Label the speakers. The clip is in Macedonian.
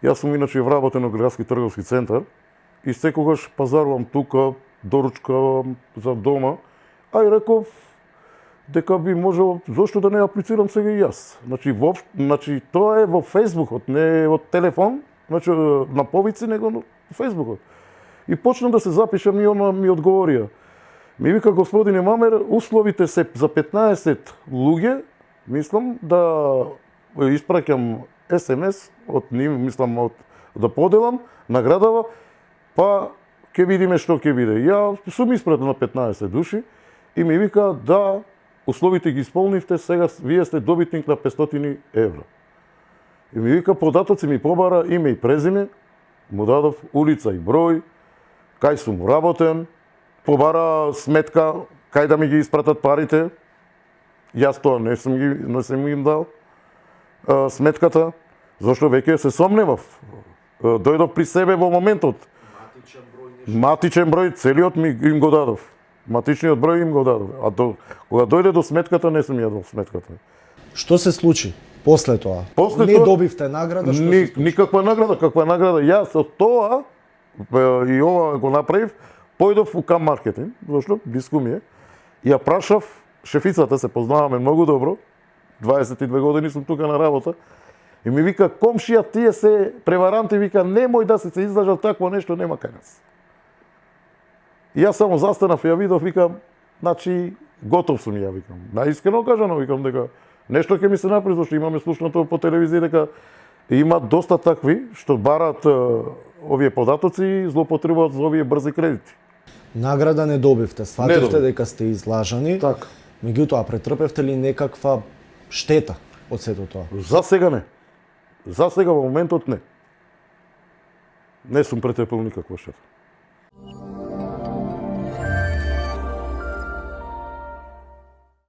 Speaker 1: Јас сум иначе вработен во градски трговски центар и секогаш пазарувам тука, доручкавам за дома, а и реков дека би можел, зошто да не аплицирам сега и јас. Значи тоа е во Фејсбукот, не е во телефон, значи на повици, него во Фејсбукот. И почнам да се запишам и она ми одговорија. Ми вика, господине Мамер, условите се за 15 луѓе, мислам да испраќам СМС од нив, мислам да поделам наградава, па ќе видиме што ќе биде. Ја сум испратен на 15 души и ми вика да условите ги исполнивте, сега вие сте добитник на 500 евра. И ми вика податоци, ми побара име и презиме, му дадов улица и број, кај сум работен, побара сметка, кај да ми ги испратат парите. Јас тоа не сум им дал сметката, зашто веќе се сомневав. Дојдов при себе во моментот. Матичен број, целиот им го дадов. Матичниот број им го дадов. А кога дојде до сметката, не сум јадол сметката.
Speaker 2: Што се случи после тоа? Не добивте награда, што се случи?
Speaker 1: Никаква награда, каква награда? Јас од тоа и ова го направив, појдов у Кам маркетинг, зашто блиску ми е. Ја прашав, шефицата се познаваме многу добро, 22 години сум тука на работа, и ми вика, комшија, тие се преваранти, вика, немој да се излажал такво нешто, нема кај нас. И јас само застанав и ја видов, викам, значи, готов сум ја, викам. Наискрено кажано, викам, дека нешто ќе ми се направи, зашто имаме слушнато по телевизија, дека има доста такви, што барат овие податоци и злоупотребуваат за овие брзи кредити.
Speaker 2: Награда не добивте, свативте дека сте излажани,
Speaker 1: така.
Speaker 2: Меѓутоа претрпевте ли некаква штета од сето тоа?
Speaker 1: За сега не. За сега во моментот не. Не сум претрпел никаква штета.